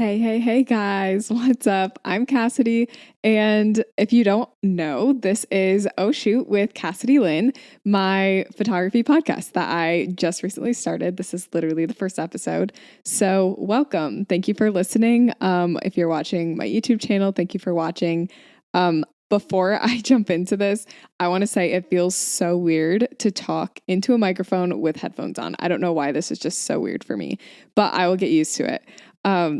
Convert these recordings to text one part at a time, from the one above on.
Hey guys, what's up? I'm Cassidy, and if you don't know, this is Oh Shoot with Cassidy Lynne, my photography podcast that I just recently started. This is literally the first episode, so welcome. Thank you for listening. If you're watching my YouTube channel, thank you for watching. Before I jump into this, I want to say it feels so weird to talk into a microphone with headphones on. I don't know why this is just so weird for me, but I will get used to it.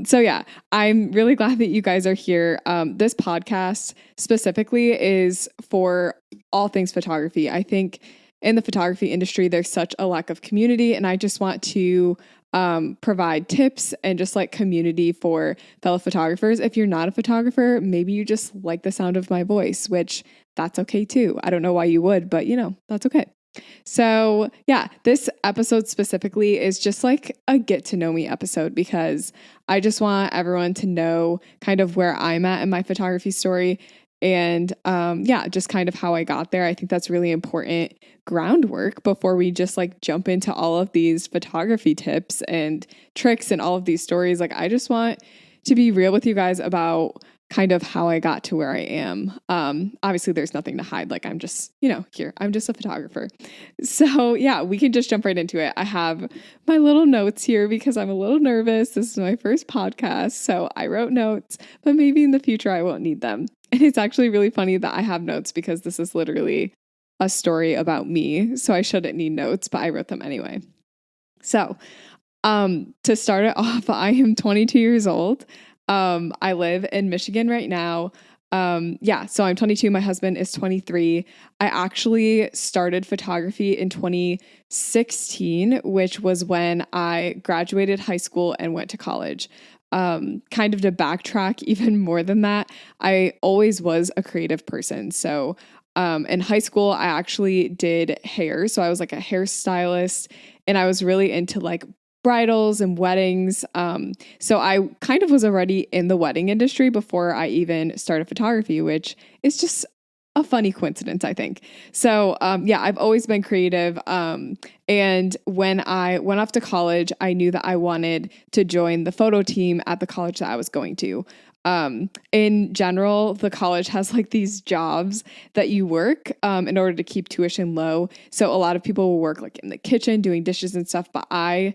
So yeah, I'm really glad that you guys are here. This podcast specifically is for all things photography. I think in the photography industry, there's such a lack of community, and I just want to provide tips and just like community for fellow photographers. If you're not a photographer, maybe you just like the sound of my voice, which that's okay too. I don't know why you would, but that's okay. So yeah, this episode specifically is just like a get to know me episode because I just want everyone to know kind of where I'm at in my photography story and just kind of how I got there. I think that's really important groundwork before we just like jump into all of these photography tips and tricks and all of these stories. Like I just want to be real with you guys about kind of how I got to where I am. Obviously there's nothing to hide. Like I'm just, here, I'm just a photographer. So yeah, we can just jump right into it. I have my little notes here because I'm a little nervous. This is my first podcast. So I wrote notes, but maybe in the future I won't need them. And it's actually really funny that I have notes because this is literally a story about me. So I shouldn't need notes, but I wrote them anyway. So, to start it off, I am 22 years old. I live in Michigan right now. So I'm 22. My husband is 23. I actually started photography in 2016, which was when I graduated high school and went to college. Kind of to backtrack even more than that, I always was a creative person. So, in high school, I actually did hair. So I was like a hairstylist and I was really into like bridals and weddings. So I kind of was already in the wedding industry before I even started photography, which is just a funny coincidence, I think. So, I've always been creative. And when I went off to college, I knew that I wanted to join the photo team at the college that I was going to. In general, the college has like these jobs that you work in order to keep tuition low. So a lot of people will work like in the kitchen doing dishes and stuff, but I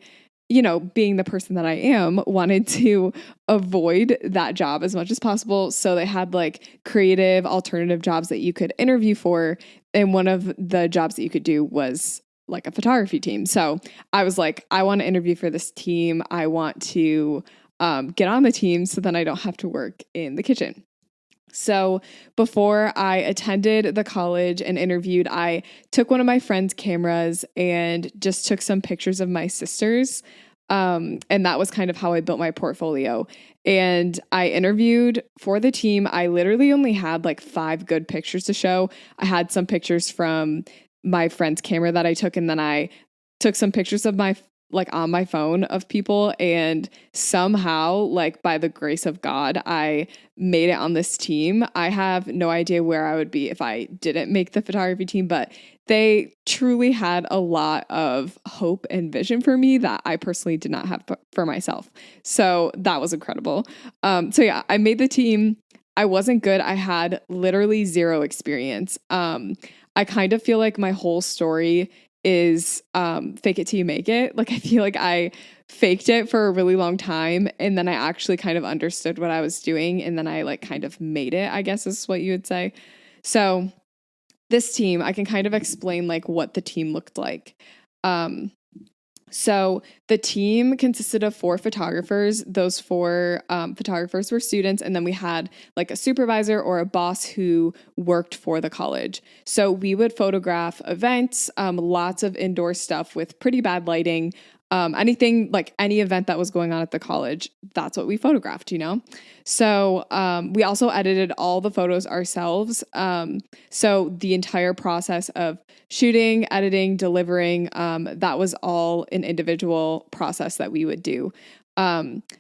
being the person that I am, wanted to avoid that job as much as possible. So they had like creative alternative jobs that you could interview for. And one of the jobs that you could do was like a photography team. So I was like, I want to interview for this team. I want to get on the team so then I don't have to work in the kitchen. So before I attended the college and interviewed, I took one of my friend's cameras and just took some pictures of my sisters. And that was kind of how I built my portfolio. And I interviewed for the team. I literally only had like 5 good pictures to show. I had some pictures from my friend's camera that I took, and then I took some pictures of my on my phone of people, and somehow, like by the grace of God, I made it on this team. I have no idea where I would be if I didn't make the photography team, but they truly had a lot of hope and vision for me that I personally did not have for myself. So that was incredible. I made the team. I wasn't good. I had literally 0 experience. I kind of feel like my whole story is fake it till you make it. Like I feel like I faked it for a really long time, and then I actually kind of understood what I was doing, and then I like kind of made it, I guess is what you would say. So this team, I can kind of explain like what the team looked like. So the team consisted of 4 photographers. Those 4 photographers were students. And then we had like a supervisor or a boss who worked for the college. So we would photograph events, lots of indoor stuff with pretty bad lighting, anything like any event that was going on at the college. That's what we photographed, So we also edited all the photos ourselves. So the entire process of shooting, editing, delivering, that was all an individual process that we would do.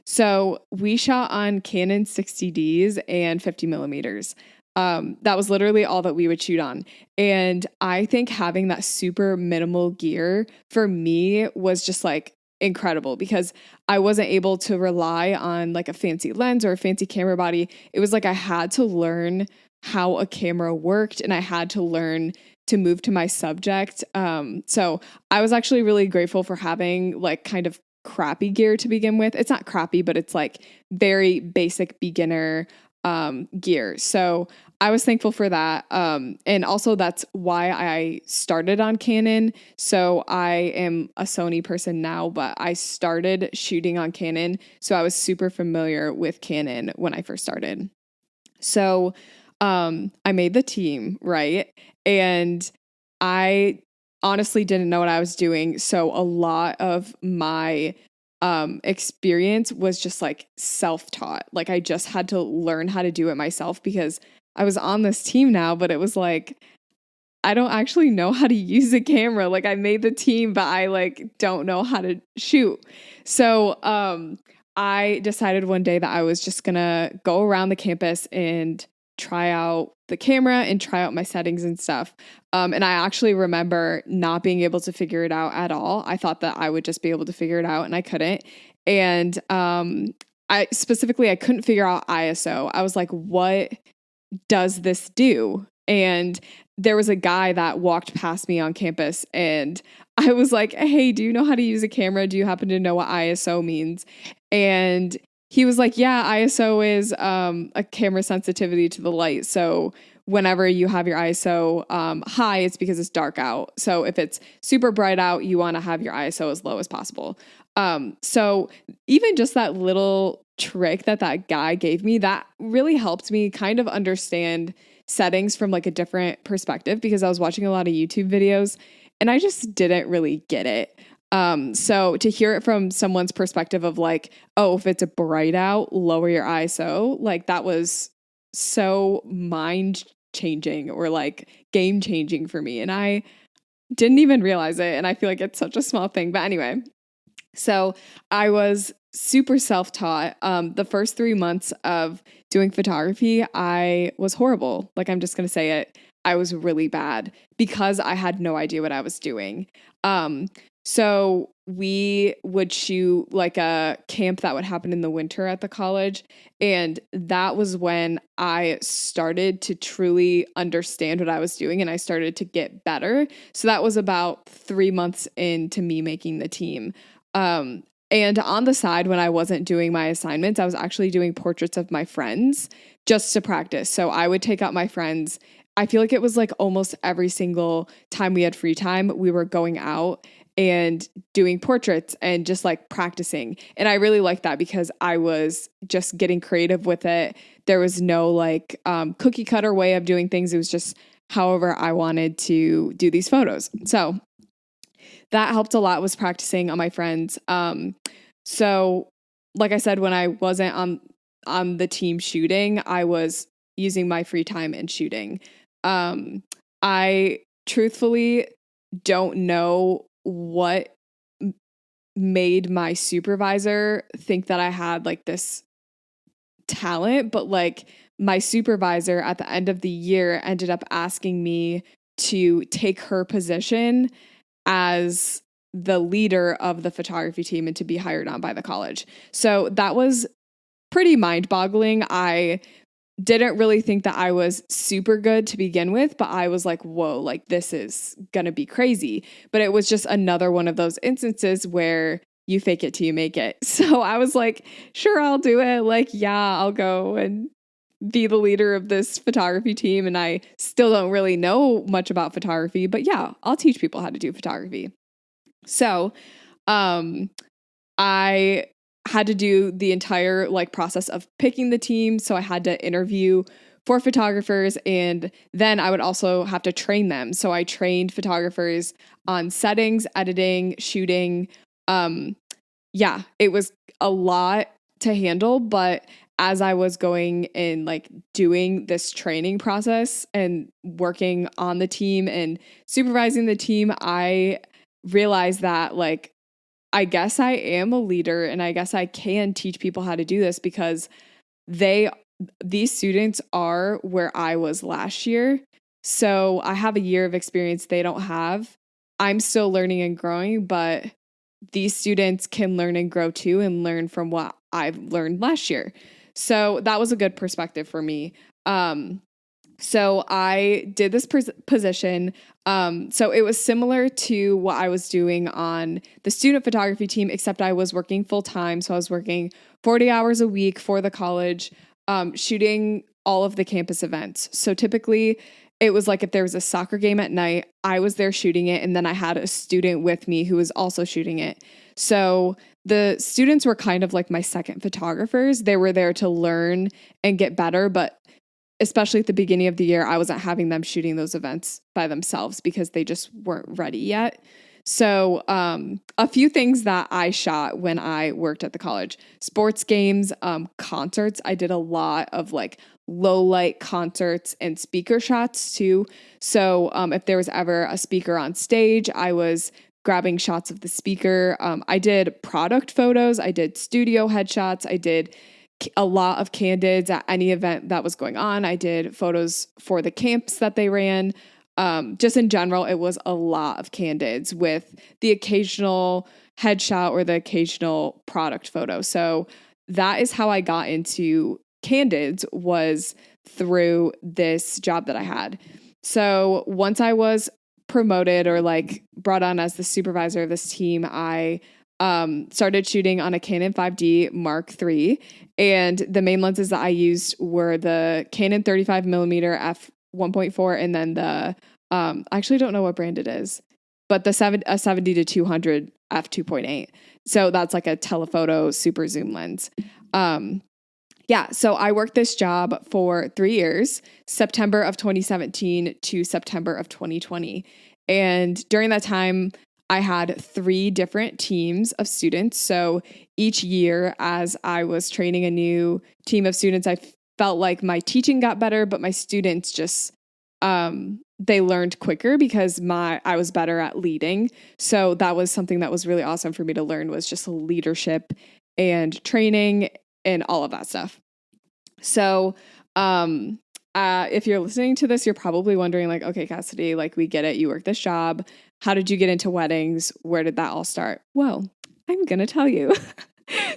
So we shot on Canon 60Ds and 50 millimeters. That was literally all that we would shoot on. And I think having that super minimal gear for me was just like incredible because I wasn't able to rely on like a fancy lens or a fancy camera body. It was like I had to learn how a camera worked and I had to learn to move to my subject. So I was actually really grateful for having like kind of crappy gear to begin with. It's not crappy, but it's like very basic beginner gear. So I was thankful for that. And also that's why I started on Canon. So I am a Sony person now, but I started shooting on Canon. So I was super familiar with Canon when I first started. So I made the team, right? And I honestly didn't know what I was doing. So a lot of my experience was just like self-taught. Like I just had to learn how to do it myself because I was on this team now, but it was like I don't actually know how to use a camera. Like I made the team, but I like don't know how to shoot. So I decided one day that I was just gonna go around the campus and try out the camera and try out my settings and stuff. And I actually remember not being able to figure it out at all. I thought that I would just be able to figure it out and I couldn't. And I couldn't figure out ISO. I was like, what does this do? And there was a guy that walked past me on campus and I was like, hey, do you know how to use a camera? Do you happen to know what ISO means? And he was like, yeah, ISO is a camera sensitivity to the light. So whenever you have your ISO high, it's because it's dark out. So if it's super bright out, you want to have your ISO as low as possible. So even just that little trick that guy gave me, that really helped me kind of understand settings from like a different perspective because I was watching a lot of YouTube videos and I just didn't really get it. So to hear it from someone's perspective of like, oh, if it's a bright out, lower your ISO, like that was so mind changing or like game changing for me. And I didn't even realize it. And I feel like it's such a small thing. But anyway, so I was super self-taught. The first 3 months of doing photography, I was horrible. Like, I'm just going to say it. I was really bad because I had no idea what I was doing. So we would shoot like a camp that would happen in the winter at the college. And that was when I started to truly understand what I was doing and I started to get better. So that was about 3 months into me making the team. And on the side, when I wasn't doing my assignments, I was actually doing portraits of my friends just to practice. So I would take out my friends. I feel like it was like almost every single time we had free time, we were going out and doing portraits and just like practicing. And I really liked that because I was just getting creative with it. There was no like cookie cutter way of doing things. It was just however I wanted to do these photos. So that helped a lot, was practicing on my friends. So like I said, when I wasn't on the team shooting, I was using my free time and shooting. I truthfully don't know what made my supervisor think that I had like this talent, but like my supervisor at the end of the year ended up asking me to take her position as the leader of the photography team and to be hired on by the college. So that was pretty mind-boggling. I didn't really think that I was super good to begin with, but I was like, whoa, like this is gonna be crazy. But it was just another one of those instances where you fake it till you make it. So I was like, sure, I'll do it. Like, yeah, I'll go and be the leader of this photography team. And I still don't really know much about photography, but yeah, I'll teach people how to do photography. So, I had to do the entire like process of picking the team. So I had to interview for photographers and then I would also have to train them. So I trained photographers on settings, editing, shooting. Yeah, it was a lot to handle, but as I was going and like doing this training process and working on the team and supervising the team, I realized that like I guess I am a leader and I guess I can teach people how to do this because these students are where I was last year. So I have a year of experience they don't have. I'm still learning and growing, but these students can learn and grow too, and learn from what I've learned last year. So that was a good perspective for me. So I did this position. So it was similar to what I was doing on the student photography team, except I was working full time. So I was working 40 hours a week for the college, shooting all of the campus events. So typically it was like if there was a soccer game at night, I was there shooting it. And then I had a student with me who was also shooting it. So the students were kind of like my second photographers. They were there to learn and get better, but especially at the beginning of the year, I wasn't having them shooting those events by themselves because they just weren't ready yet. So a few things that I shot when I worked at the college: sports games, concerts. I did a lot of like low light concerts and speaker shots too. So if there was ever a speaker on stage, I was grabbing shots of the speaker. I did product photos. I did studio headshots. I did a lot of candids at any event that was going on. I did photos for the camps that they ran. Just in general, it was a lot of candids with the occasional headshot or the occasional product photo. So that is how I got into candids, was through this job that I had. So once I was promoted or like brought on as the supervisor of this team, I started shooting on a Canon 5D Mark III, and the main lenses that I used were the Canon 35mm f1.4, and then the I actually don't know what brand it is, but the 70-200 f2.8. So that's like a telephoto super zoom lens. So I worked this job for 3 years, September of 2017 to September of 2020. And during that time, I had 3 different teams of students. So each year, as I was training a new team of students, I felt like my teaching got better, but my students just, they learned quicker because I was better at leading. So that was something that was really awesome for me to learn, was just leadership and training and all of that stuff. So, if you're listening to this, you're probably wondering like, okay, Cassidy, like we get it. You work this job. How did you get into weddings? Where did that all start? Well, I'm going to tell you.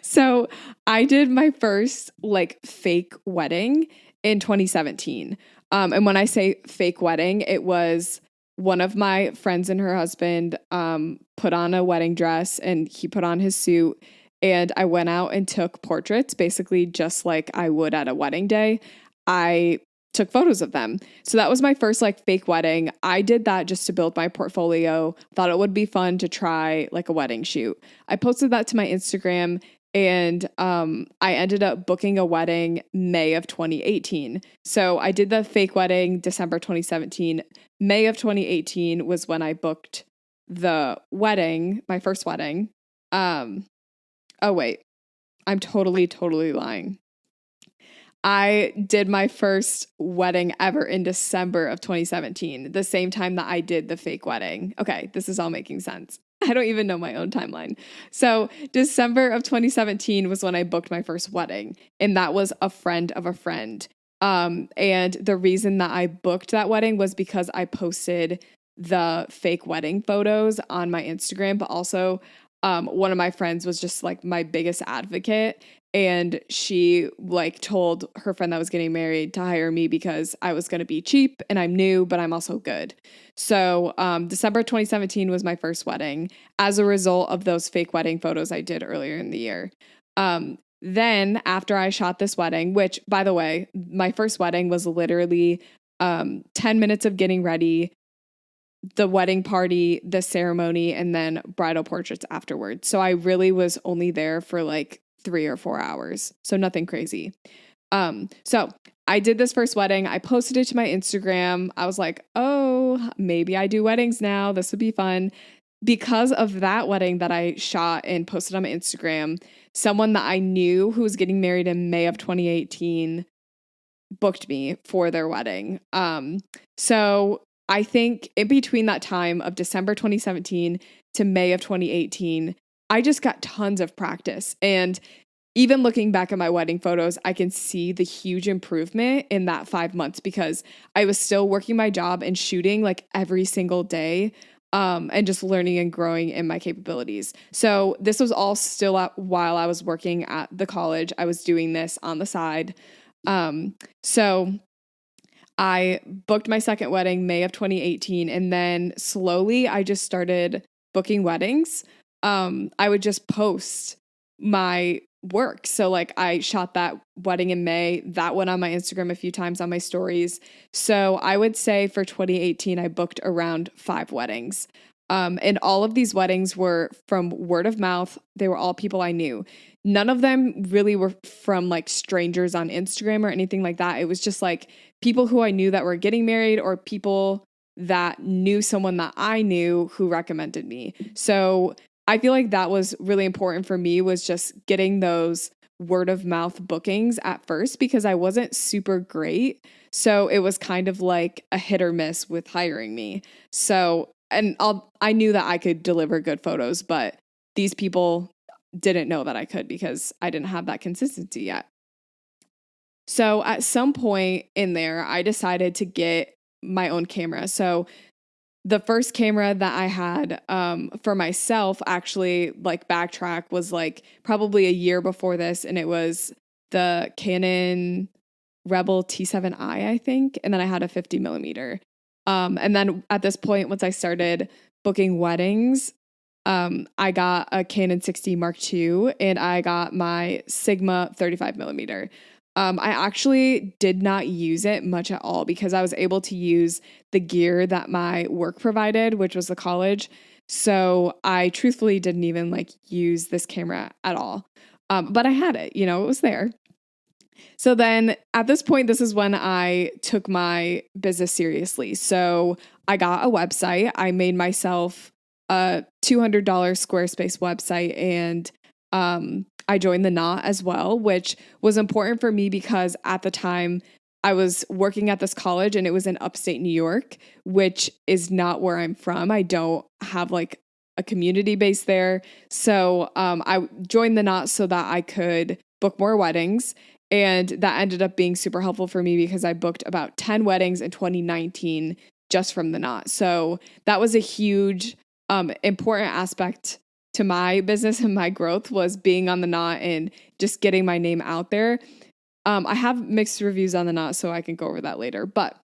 So I did my first like fake wedding in 2017. And when I say fake wedding, it was one of my friends and her husband put on a wedding dress, and he put on his suit. And I went out and took portraits, basically just like I would at a wedding day. I took photos of them. So that was my first like fake wedding. I did that just to build my portfolio. Thought it would be fun to try like a wedding shoot. I posted that to my Instagram, and I ended up booking a wedding May of 2018. So I did the fake wedding December 2017. May of 2018 was when I booked the wedding, my first wedding. Oh wait, I'm totally lying. I did my first wedding ever in December of 2017, the same time that I did the fake wedding. Okay, this is all making sense. I don't even know my own timeline. So December of 2017 was when I booked my first wedding, and that was a friend of a friend. And the reason that I booked that wedding was because I posted the fake wedding photos on my Instagram, but also one of my friends was just like my biggest advocate, and she like told her friend that was getting married to hire me because I was going to be cheap and I'm new, but I'm also good. So December 2017 was my first wedding as a result of those fake wedding photos I did earlier in the year. Then after I shot this wedding, which by the way, my first wedding was literally 10 minutes of getting ready, the wedding party, the ceremony, and then bridal portraits afterwards. So I really was only there for like 3 or 4 hours. So nothing crazy. So I did this first wedding. I posted it to my Instagram. I was like, oh, maybe I do weddings now. This would be fun. Because of that wedding that I shot and posted on my Instagram, someone that I knew who was getting married in May of 2018 booked me for their wedding. So I think in between that time of December 2017 to May of 2018, I just got tons of practice. And even looking back at my wedding photos, I can see the huge improvement in that 5 months because I was still working my job and shooting like every single day. and just learning and growing in my capabilities. So this was all still while I was working at the college. I was doing this on the side. So I booked my second wedding May of 2018, and then slowly I just started booking weddings. I would just post my work. So like I shot that wedding in May, that went on my Instagram a few times on my stories. So I would say for 2018, I booked around 5 weddings. And all of these weddings were from word of mouth. They were all people I knew. None of them really were from like strangers on Instagram or anything like that. It was just like people who I knew that were getting married or people that knew someone that I knew who recommended me. So I feel like that was really important for me, was just getting those word of mouth bookings at first, because I wasn't super great. So it was kind of like a hit or miss with hiring me. So, and I knew that I could deliver good photos, but these people didn't know that I could because I didn't have that consistency yet. So at some point in there, I decided to get my own camera. So the first camera that I had for myself, actually, like backtrack, was like probably a year before this, and it was the Canon Rebel T7i, I think, and then I had a 50 millimeter. And then at this point, once I started booking weddings, I got a Canon 60 Mark II, and I got my Sigma 35 millimeter. I actually did not use it much at all because I was able to use the gear that my work provided, which was the college. So I truthfully didn't even like use this camera at all. But I had it, it was there. So then at this point, this is when I took my business seriously. So I got a website. I made myself a $200 Squarespace website, and I joined the Knot as well, which was important for me because at the time I was working at this college and it was in upstate New York, which is not where I'm from. I don't have like a community base there. So I joined the Knot so that I could book more weddings. And that ended up being super helpful for me because I booked about 10 weddings in 2019 just from the Knot. So that was a huge, important aspect to my business and my growth, was being on the Knot and just getting my name out there. I have mixed reviews on the Knot, so I can go over that later. But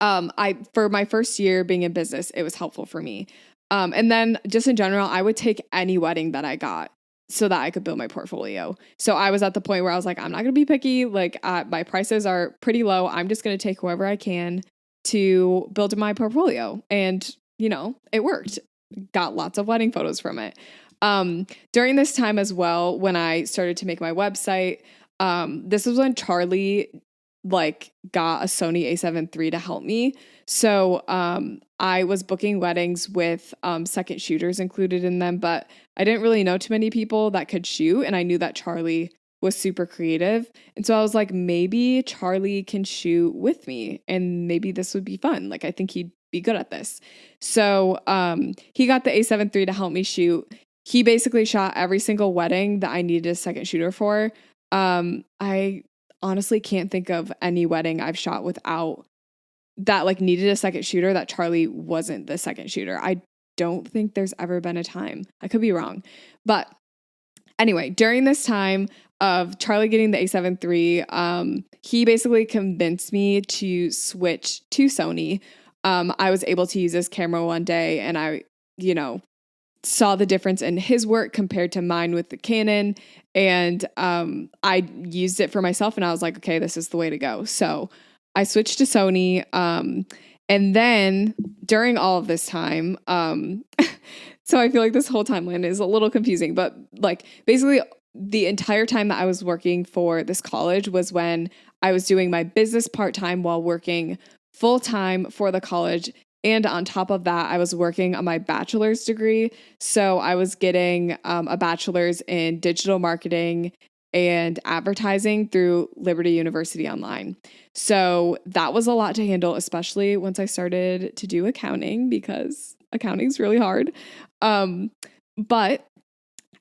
for my first year being in business, it was helpful for me. And then just in general, I would take any wedding that I got so that I could build my portfolio. So I was at the point where I was like, I'm not going to be picky. Like my prices are pretty low. I'm just going to take whoever I can to build my portfolio. And, it worked. Got lots of wedding photos from it. During this time as well, when I started to make my website, this was when Charlie got a Sony a7 III to help me. So I was booking weddings with second shooters included in them, but I didn't really know too many people that could shoot, and I knew that Charlie was super creative. And so I was like, maybe Charlie can shoot with me and maybe this would be fun. Like, I think he'd be good at this. So he got the a7 III to help me shoot. He basically shot every single wedding that I needed a second shooter for. I honestly can't think of any wedding I've shot without that needed a second shooter that Charlie wasn't the second shooter. I don't think there's ever been a time. I could be wrong. But anyway, during this time of Charlie getting the a7 III, he basically convinced me to switch to Sony. I was able to use this camera one day, and I, saw the difference in his work compared to mine with the Canon. And I used it for myself, and I was like, okay, this is the way to go. So I switched to Sony. And then during all of this time, so I feel like this whole timeline is a little confusing, but basically the entire time that I was working for this college was when I was doing my business part-time while working full-time for the college. And on top of that, I was working on my bachelor's degree. So I was getting a bachelor's in digital marketing and advertising through Liberty University Online. So that was a lot to handle, especially once I started to do accounting, because accounting is really hard. But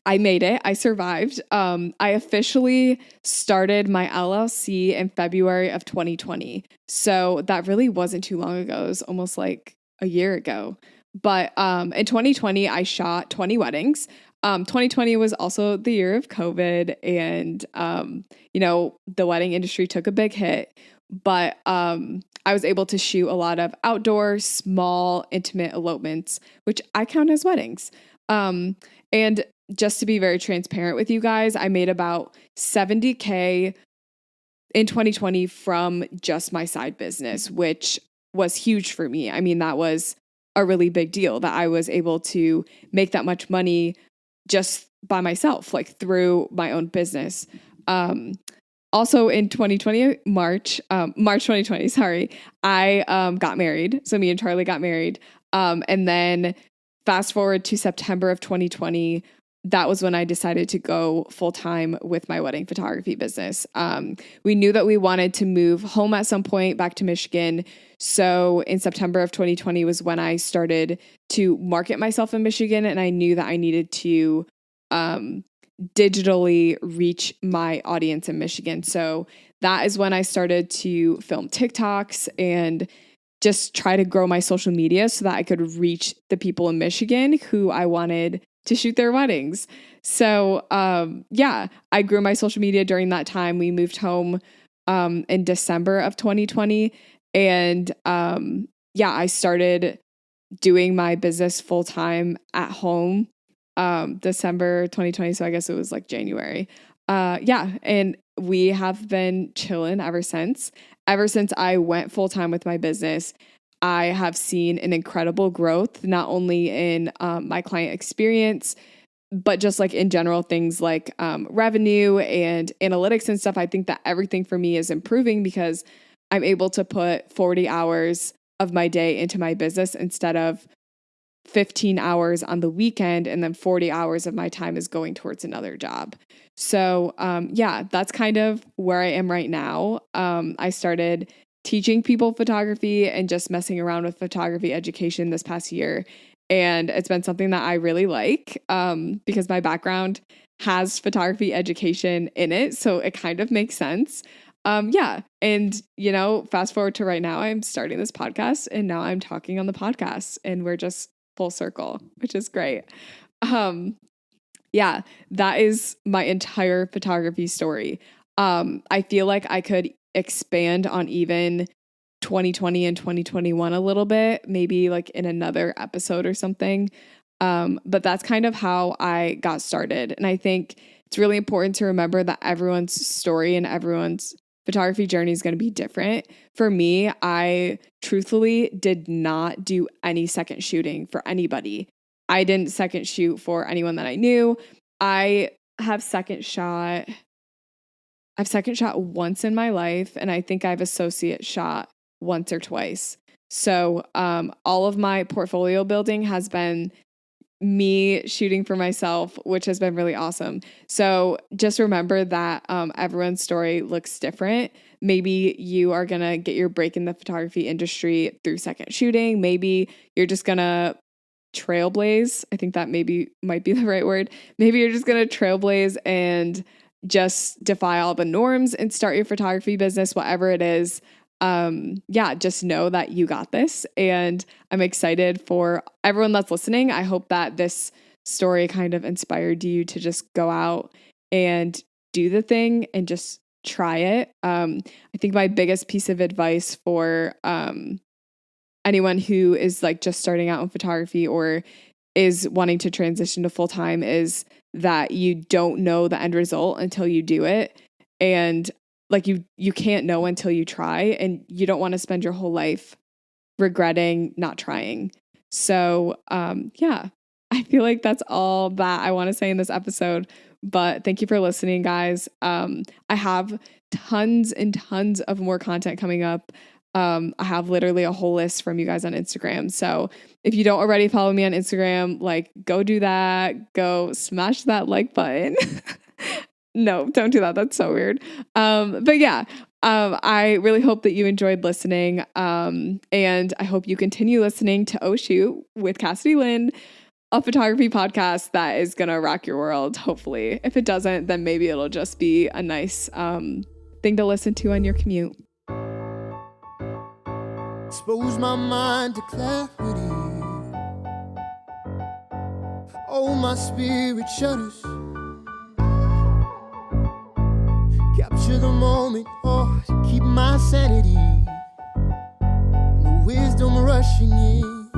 I made it. I survived. I officially started my LLC in February of 2020. So that really wasn't too long ago. It was almost like a year ago. But in 2020, I shot 20 weddings. 2020 was also the year of COVID, and the wedding industry took a big hit. But I was able to shoot a lot of outdoor, small, intimate elopements, which I count as weddings. And just to be very transparent with you guys, I made about $70K in 2020 from just my side business, which was huge for me. I mean, that was a really big deal that I was able to make that much money just by myself, like through my own business. Also in 2020, March 2020, sorry, I got married. So me and Charlie got married. And then fast forward to September of 2020, that was when I decided to go full time with my wedding photography business. We knew that we wanted to move home at some point back to Michigan. So in September of 2020 was when I started to market myself in Michigan, and I knew that I needed to digitally reach my audience in Michigan. So that is when I started to film TikToks and just try to grow my social media so that I could reach the people in Michigan who I wanted to shoot their weddings. So, I grew my social media during that time. We moved home in December of 2020. And I started doing my business full time at home December 2020. So I guess it was like January. And we have been chilling ever since. Ever since I went full time with my business, I have seen an incredible growth, not only in my client experience, but just like in general things like revenue and analytics and stuff. I think that everything for me is improving because I'm able to put 40 hours of my day into my business instead of 15 hours on the weekend, and then 40 hours of my time is going towards another job. So that's kind of where I am right now. I started teaching people photography and just messing around with photography education this past year. And it's been something that I really like because my background has photography education in it. So it kind of makes sense. And fast forward to right now, I'm starting this podcast and now I'm talking on the podcast and we're just full circle, which is great. That is my entire photography story. I feel like I could expand on even 2020 and 2021 a little bit, maybe like in another episode or something. But that's kind of how I got started. And I think it's really important to remember that everyone's story and everyone's photography journey is going to be different. For me, I truthfully did not do any second shooting for anybody. I didn't second shoot for anyone that I knew. I've second shot once in my life, and I think I've associate shot once or twice. So all of my portfolio building has been me shooting for myself, which has been really awesome. So just remember that everyone's story looks different. Maybe you are going to get your break in the photography industry through second shooting. Maybe you're just going to trailblaze. I think that might be the right word. Maybe you're just going to trailblaze and just defy all the norms and start your photography business, whatever it is. Just know that you got this. And I'm excited for everyone that's listening. I hope that this story kind of inspired you to just go out and do the thing and just try it. I think my biggest piece of advice for anyone who is like just starting out in photography or is wanting to transition to full time is that you don't know the end result until you do it. And like you can't know until you try, and you don't want to spend your whole life regretting not trying. So I feel like that's all that I want to say in this episode. But thank you for listening, guys. I have tons and tons of more content coming up. I have literally a whole list from you guys on Instagram. So if you don't already follow me on Instagram, like go do that. Go smash that like button. No, don't do that. That's so weird. I really hope that you enjoyed listening. And I hope you continue listening to Oh Shoot with Cassidy Lynne, a photography podcast that is going to rock your world. Hopefully. If it doesn't, then maybe it'll just be a nice thing to listen to on your commute. Expose my mind to clarity. Oh, my spirit shudders. Capture the moment, oh, to keep my sanity. The wisdom rushing in,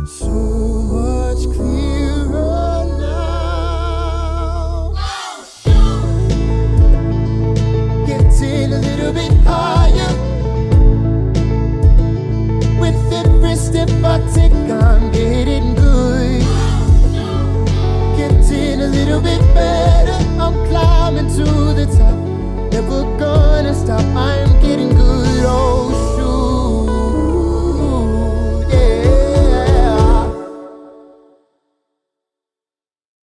so much clearer now. Getting a little bit hard.